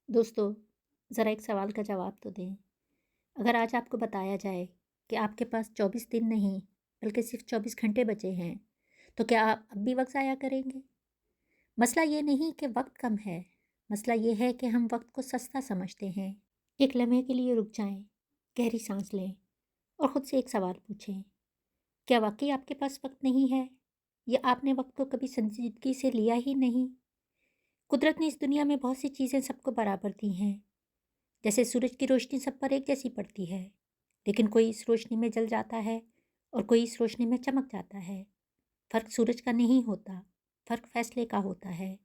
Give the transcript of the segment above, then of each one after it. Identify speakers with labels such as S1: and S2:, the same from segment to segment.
S1: दोस्तों, ज़रा एक सवाल का जवाब तो दें। अगर आज आपको बताया जाए कि आपके पास 24 दिन नहीं, बल्कि सिर्फ़ 24 घंटे बचे हैं, तो क्या आप अब भी वक़्त ज़ाया करेंगे? मसला ये नहीं कि वक़्त कम है, मसला ये है कि हम वक़्त को सस्ता समझते हैं। एक लम्हे के लिए रुक जाएँ, गहरी साँस लें और खुद से एक सवाल पूछें, क्या वाक़ई आपके पास वक़्त नहीं है? या आपने वक़्त को कभी संजीदगी से लिया ही नहीं? कुदरत ने इस दुनिया में बहुत सी चीज़ें सबको बराबर दी हैं। जैसे सूरज की रोशनी सब पर एक जैसी पड़ती है, लेकिन कोई इस रोशनी में जल जाता है और कोई इस रोशनी में चमक जाता है। फ़र्क सूरज का नहीं होता, फ़र्क फ़ैसले का होता है।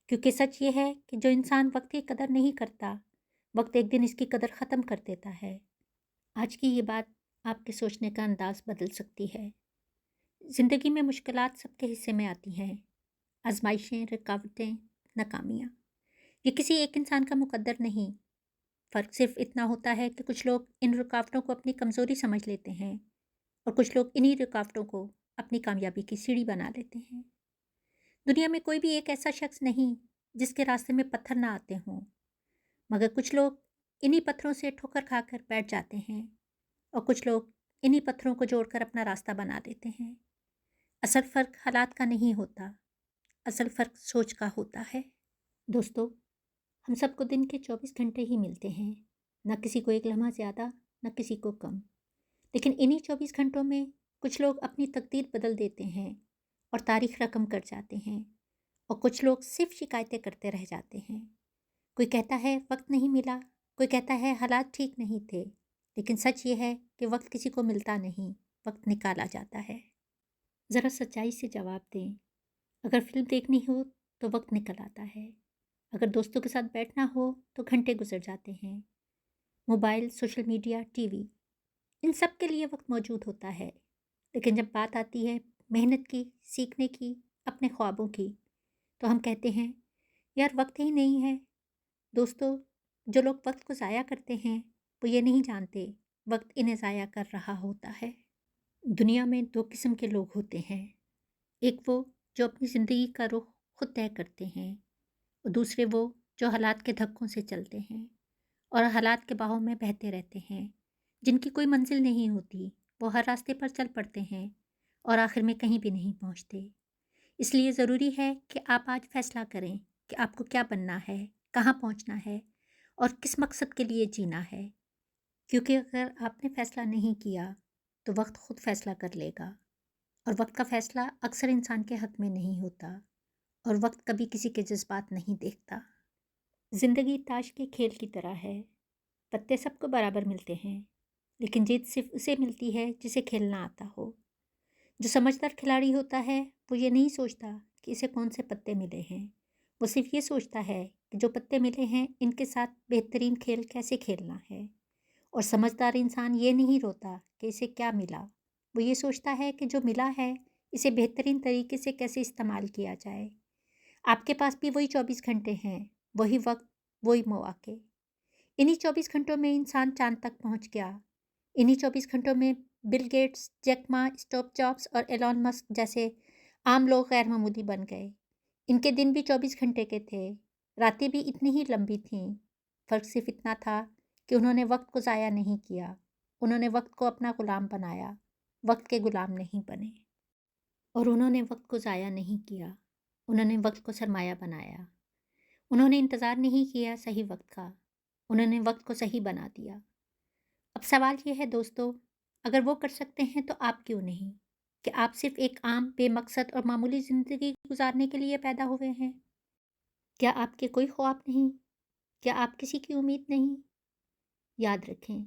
S1: क्योंकि सच ये है कि जो इंसान वक्त की कदर नहीं करता, वक्त एक दिन इसकी कदर ख़त्म कर देता है। आज की ये बात आपके सोचने का अंदाज़ बदल सकती है। ज़िंदगी में मुश्किलात सबके हिस्से में आती हैं, आजमाइशें, रुकावटें, नाकामियाँ। ये किसी एक इंसान का मुकद्दर नहीं। फ़र्क सिर्फ़ इतना होता है कि कुछ लोग इन रुकावटों को अपनी कमज़ोरी समझ लेते हैं और कुछ लोग इन्हीं रुकावटों को अपनी कामयाबी की सीढ़ी बना लेते हैं। दुनिया में कोई भी एक ऐसा शख्स नहीं जिसके रास्ते में पत्थर ना आते हों, मगर कुछ लोग इन्हीं पत्थरों से ठोकर खाकर बैठ जाते हैं और कुछ लोग इन्हीं पत्थरों को जोड़कर अपना रास्ता बना देते हैं। असल फ़र्क हालात का नहीं होता, असल फ़र्क सोच का होता है। दोस्तों, हम सबको दिन के 24 घंटे ही मिलते हैं, न किसी को एक लम्हा ज़्यादा, न किसी को कम। लेकिन इन्हीं 24 घंटों में कुछ लोग अपनी तकदीर बदल देते हैं और तारीख रकम कर जाते हैं, और कुछ लोग सिर्फ शिकायतें करते रह जाते हैं। कोई कहता है वक्त नहीं मिला, कोई कहता है हालात ठीक नहीं थे, लेकिन सच ये है कि वक्त किसी को मिलता नहीं, वक्त निकाला जाता है। ज़रा सच्चाई से जवाब दें। अगर फिल्म देखनी हो तो वक्त निकल आता है, अगर दोस्तों के साथ बैठना हो तो घंटे गुजर जाते हैं। मोबाइल, सोशल मीडिया, टीवी, इन सब के लिए वक्त मौजूद होता है, लेकिन जब बात आती है मेहनत की, सीखने की, अपने ख्वाबों की, तो हम कहते हैं यार वक्त ही नहीं है। दोस्तों, जो लोग वक्त को ज़ाया करते हैं वो ये नहीं जानते वक्त इन्हें ज़ाया कर रहा होता है। दुनिया में दो किस्म के लोग होते हैं, एक वो जो अपनी ज़िंदगी का रुख खुद तय करते हैं, और दूसरे वो जो हालात के धक्कों से चलते हैं और हालात के बहाव में बहते रहते हैं। जिनकी कोई मंजिल नहीं होती, वो हर रास्ते पर चल पड़ते हैं और आखिर में कहीं भी नहीं पहुंचते। इसलिए ज़रूरी है कि आप आज फैसला करें कि आपको क्या बनना है, कहाँ पहुंचना है और किस मकसद के लिए जीना है। क्योंकि अगर आपने फैसला नहीं किया तो वक्त खुद फैसला कर लेगा, और वक्त का फैसला अक्सर इंसान के हक में नहीं होता, और वक्त कभी किसी के जज्बात नहीं देखता। ज़िंदगी ताश के खेल की तरह है, पत्ते सबको बराबर मिलते हैं, लेकिन जीत सिर्फ उसे मिलती है जिसे खेलना आता हो। जो समझदार खिलाड़ी होता है वो ये नहीं सोचता कि इसे कौन से पत्ते मिले हैं, वो सिर्फ ये सोचता है कि जो पत्ते मिले हैं इनके साथ बेहतरीन खेल कैसे खेलना है। और समझदार इंसान ये नहीं रोता कि इसे क्या मिला, वो ये सोचता है कि जो मिला है इसे बेहतरीन तरीके से कैसे इस्तेमाल किया जाए। आपके पास भी वही 24 घंटे हैं, वही वक्त, वही मौके। इन्हीं 24 घंटों में इंसान चाँद तक पहुँच गया। इन्हीं 24 घंटों में Bill Gates, Jack Ma, Steve Jobs और एलन मस्क जैसे आम लोग गैर मामूली बन गए। इनके दिन भी 24 घंटे के थे, रातें भी इतनी ही लंबी थीं। फ़र्क सिर्फ इतना था कि उन्होंने वक्त को ज़ाया नहीं किया, उन्होंने वक्त को अपना गुलाम बनाया, वक्त के गुलाम नहीं बने। और उन्होंने वक्त को ज़ाया नहीं किया, उन्होंने वक्त को सरमाया बनाया। उन्होंने इंतज़ार नहीं किया सही वक्त का, उन्होंने वक्त को सही बना दिया। अब सवाल ये है दोस्तों, अगर वो कर सकते हैं तो आप क्यों नहीं? कि आप सिर्फ एक आम, बेमकसद और मामूली ज़िंदगी गुजारने के लिए पैदा हुए हैं? क्या आपके कोई ख्वाब नहीं? क्या आप किसी की उम्मीद नहीं? याद रखें,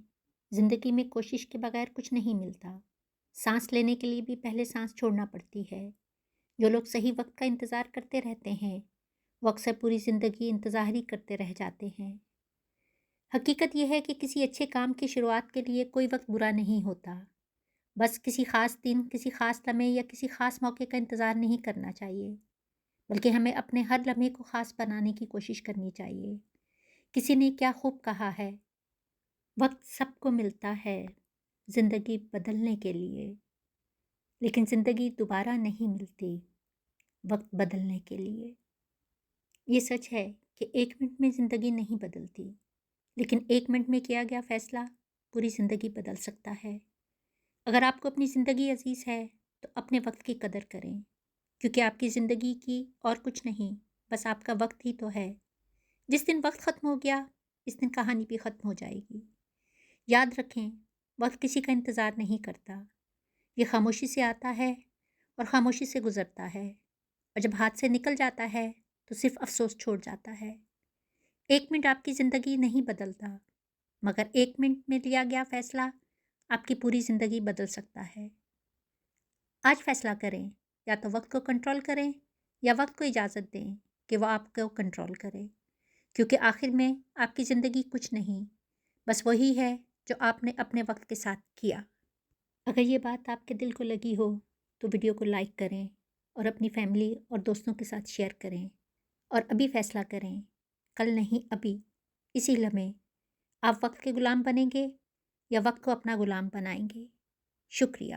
S1: ज़िंदगी में कोशिश के बगैर कुछ नहीं मिलता। सांस लेने के लिए भी पहले सांस छोड़ना पड़ती है। जो लोग सही वक्त का इंतज़ार करते रहते हैं, वो अक्सर पूरी ज़िंदगी इंतज़ार ही करते रह जाते हैं। हकीकत यह है कि किसी अच्छे काम की शुरुआत के लिए कोई वक्त बुरा नहीं होता। बस किसी ख़ास दिन, किसी ख़ास लम्हे या किसी ख़ास मौके का इंतज़ार नहीं करना चाहिए, बल्कि हमें अपने हर लम्हे को ख़ास बनाने की कोशिश करनी चाहिए। किसी ने क्या खूब कहा है, वक्त सबको मिलता है ज़िंदगी बदलने के लिए, लेकिन ज़िंदगी दोबारा नहीं मिलती वक्त बदलने के लिए। ये सच है کہ 1 منٹ میں زندگی نہیں بدلتی، لیکن 1 منٹ میں کیا گیا فیصلہ پوری زندگی بدل سکتا ہے۔ اگر آپ کو اپنی زندگی عزیز ہے تو اپنے وقت کی قدر کریں، کیونکہ آپ کی زندگی کی اور کچھ نہیں، بس آپ کا وقت ہی تو ہے۔ جس دن وقت ختم ہو گیا اس دن کہانی بھی ختم ہو جائے گی۔ یاد رکھیں، وقت کسی کا انتظار نہیں کرتا، یہ خاموشی سے آتا ہے اور خاموشی سے گزرتا ہے، اور جب ہاتھ سے نکل جاتا ہے تو صرف افسوس چھوڑ جاتا ہے۔ 1 منٹ آپ کی زندگی نہیں بدلتا، مگر 1 منٹ میں لیا گیا فیصلہ آپ کی پوری زندگی بدل سکتا ہے۔ آج فیصلہ کریں، یا تو وقت کو کنٹرول کریں یا وقت کو اجازت دیں کہ وہ آپ کو کنٹرول کرے، کیونکہ آخر میں آپ کی زندگی کچھ نہیں، بس وہی ہے جو آپ نے اپنے وقت کے ساتھ کیا۔ اگر یہ بات آپ کے دل کو لگی ہو تو ویڈیو کو لائک کریں اور اپنی فیملی اور دوستوں کے ساتھ شیئر کریں، اور ابھی فیصلہ کریں، کل نہیں ابھی، اسی لمحے آپ وقت کے غلام بنیں گے یا وقت کو اپنا غلام بنائیں گے۔ شکریہ۔